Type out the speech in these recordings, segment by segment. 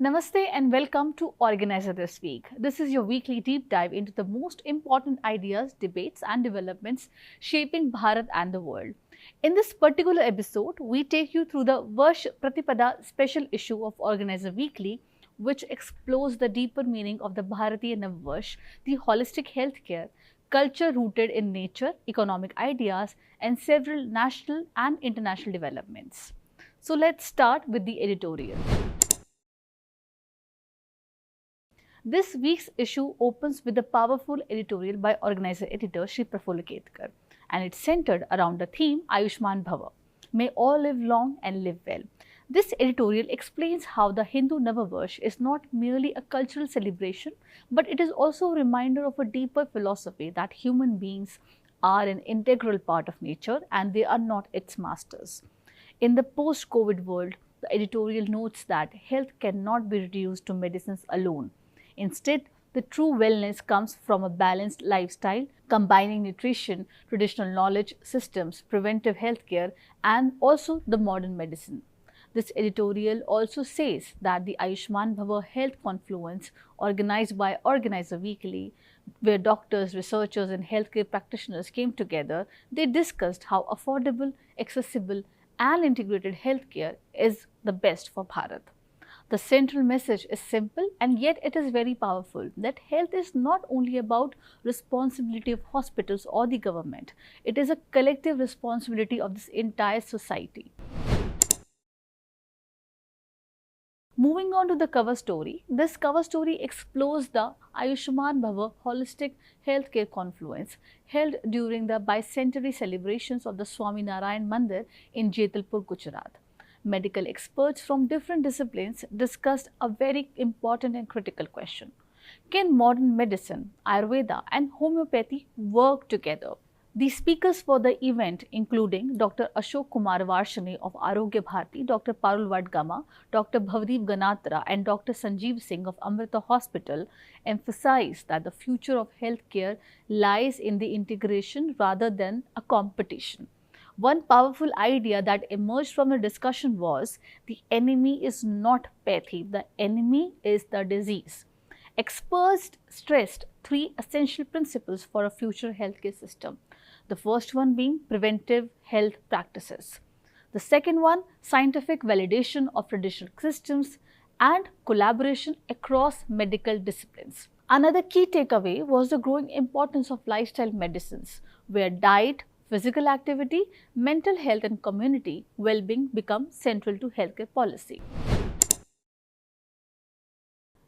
Namaste and welcome to Organizer This Week. This is your weekly deep dive into the most important ideas, debates, and developments shaping Bharat and the world. In this particular episode, we take you through the Varsh Pratipada special issue of Organizer Weekly, which explores the deeper meaning of the Bharatiya Navvarsh, the holistic healthcare, culture rooted in nature, economic ideas, and several national and international developments. So let's start with the editorial. This week's issue opens with a powerful editorial by organizer editor Shri Prafula Ketkar, and it's centered around the theme Ayushman Bhava. May all live long and live well. This editorial explains how the Hindu Navavarsh is not merely a cultural celebration, but it is also a reminder of a deeper philosophy that human beings are an integral part of nature and they are not its masters. In the post-COVID world, the editorial notes that health cannot be reduced to medicines alone. Instead, the true wellness comes from a balanced lifestyle, combining nutrition, traditional knowledge systems, preventive healthcare, and also the modern medicine. This editorial also says that the Ayushman Bhava Health Confluence, organized by Organizer Weekly, where doctors, researchers, and healthcare practitioners came together, they discussed how affordable, accessible, and integrated healthcare is the best for Bharat. The central message is simple and yet it is very powerful, that health is not only about responsibility of hospitals or the government, it is a collective responsibility of this entire society. Moving on to the cover story, this cover story explores the Ayushman Bhava Holistic Healthcare Confluence held during the bicentenary celebrations of the Swami Narayan Mandir in Jetalpur, Gujarat. Medical experts from different disciplines discussed a very important and critical question. Can modern medicine, Ayurveda and homeopathy work together? The speakers for the event, including Dr. Ashok Kumar Varshane of Arogya Bharati, Dr. Parul Vadgama, Dr. Bhavdeep Ganatra and Dr. Sanjeev Singh of Amrita Hospital, emphasized that the future of healthcare lies in the integration rather than a competition. One powerful idea that emerged from the discussion was the enemy is not pathy, the enemy is the disease. Experts stressed three essential principles for a future healthcare system. The first one being preventive health practices. The second one, scientific validation of traditional systems and collaboration across medical disciplines. Another key takeaway was the growing importance of lifestyle medicines, where diet, physical activity, mental health and community well-being become central to healthcare policy.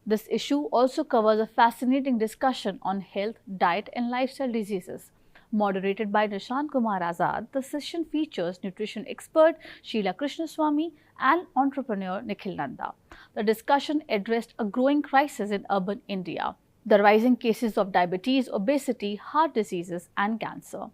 This issue also covers a fascinating discussion on health, diet and lifestyle diseases. Moderated by Nishant Kumar Azad, the session features nutrition expert Sheila Krishnaswamy and entrepreneur Nikhil Nanda. The discussion addressed a growing crisis in urban India, the rising cases of diabetes, obesity, heart diseases and cancer.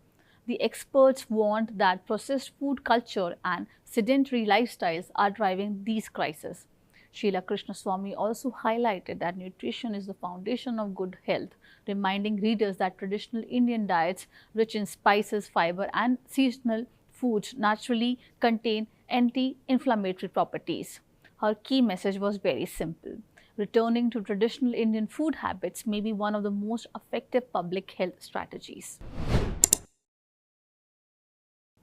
The experts warned that processed food culture and sedentary lifestyles are driving these crises. Sheila Krishnaswamy also highlighted that nutrition is the foundation of good health, reminding readers that traditional Indian diets rich in spices, fiber and seasonal foods naturally contain anti-inflammatory properties. Her key message was very simple. Returning to traditional Indian food habits may be one of the most effective public health strategies.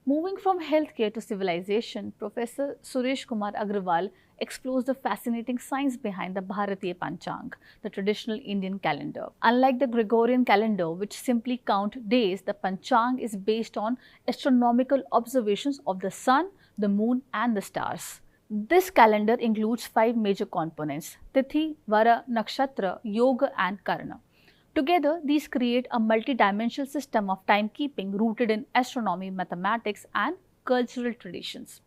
Moving from healthcare to civilization, Professor Suresh Kumar Agrawal explores the fascinating science behind the Bharatiya Panchang, the traditional Indian calendar. Unlike the Gregorian calendar, which simply count days, the Panchang is based on astronomical observations of the sun, the moon and the stars. This calendar includes 5 major components: Tithi, Vara, Nakshatra, Yoga and Karna. Together, these create a multi-dimensional system of timekeeping rooted in astronomy, mathematics and cultural traditions.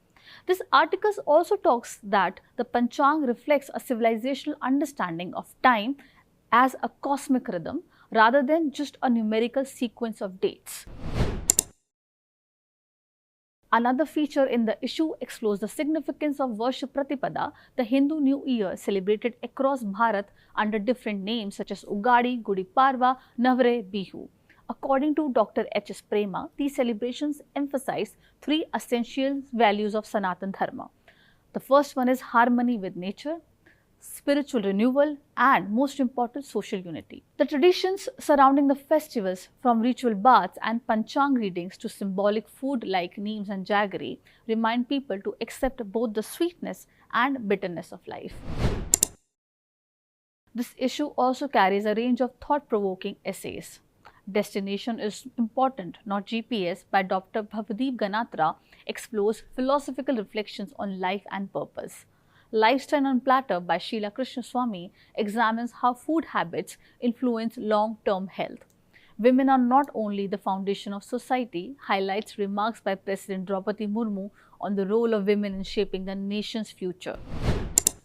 This article also talks that the Panchang reflects a civilizational understanding of time as a cosmic rhythm rather than just a numerical sequence of dates. Another feature in the issue explores the significance of Varsh Pratipada, the Hindu New Year celebrated across Bharat under different names such as Ugadi, Gudi Padwa, Navre, Bihu. According to Dr. H.S. Prema, these celebrations emphasize 3 essential values of Sanatan Dharma. The first one is harmony with nature. spiritual renewal, and most important, social unity. The traditions surrounding the festivals, from ritual baths and panchang readings to symbolic food like neems and jaggery, remind people to accept both the sweetness and bitterness of life. This issue also carries a range of thought-provoking essays. Destination is Important, Not GPS by Dr. Bhavdeep Ganatra explores philosophical reflections on life and purpose. Lifestyle on Platter by Sheila Krishnaswamy examines how food habits influence long-term health. Women Are Not Only the Foundation of Society highlights remarks by President Draupadi Murmu on the role of women in shaping the nation's future.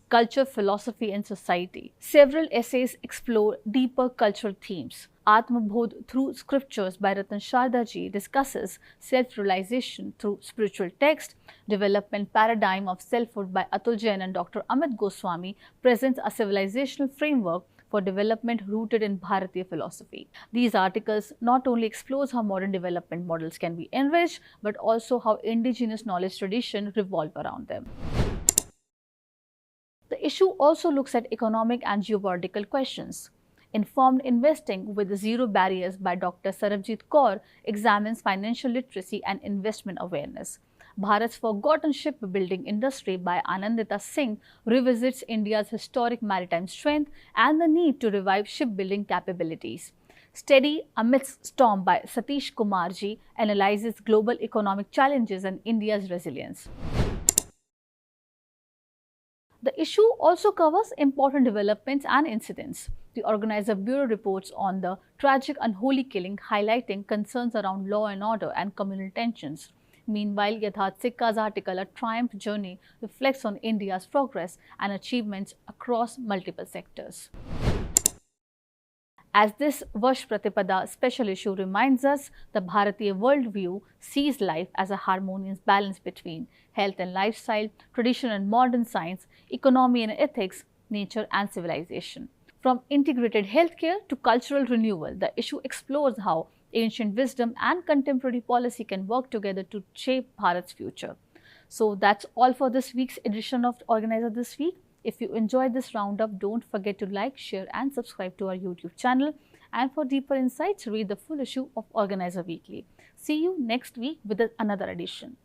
Culture, Philosophy and Society. Several essays explore deeper cultural themes. Atmabodh Through Scriptures by Ratan Shardaji discusses self-realization through spiritual text. Development Paradigm of Selfhood by Atul Jain and Dr. Amit Goswami presents a civilizational framework for development rooted in Bharatiya philosophy. These articles not only explore how modern development models can be enriched, but also how indigenous knowledge traditions revolve around them. The issue also looks at economic and geopolitical questions. Informed Investing with Zero Barriers by Dr. Sarabjit Kaur examines financial literacy and investment awareness. Bharat's Forgotten Shipbuilding Industry by Anandita Singh revisits India's historic maritime strength and the need to revive shipbuilding capabilities. Steady Amidst Storm by Satish Kumarji analyzes global economic challenges and India's resilience. The issue also covers important developments and incidents. The Organizer Bureau reports on the tragic unholy killing, highlighting concerns around law and order and communal tensions. Meanwhile, Yatharth Sikka's article, A Triumph Journey, reflects on India's progress and achievements across multiple sectors. As this Vash Pratipada special issue reminds us, the Bharatiya worldview sees life as a harmonious balance between health and lifestyle, tradition and modern science, economy and ethics, nature and civilization. From integrated healthcare to cultural renewal, the issue explores how ancient wisdom and contemporary policy can work together to shape Bharat's future. So that's all for this week's edition of Organizer This Week. If you enjoyed this roundup, don't forget to like, share and subscribe to our YouTube channel. And for deeper insights, read the full issue of Organizer Weekly. See you next week with another edition.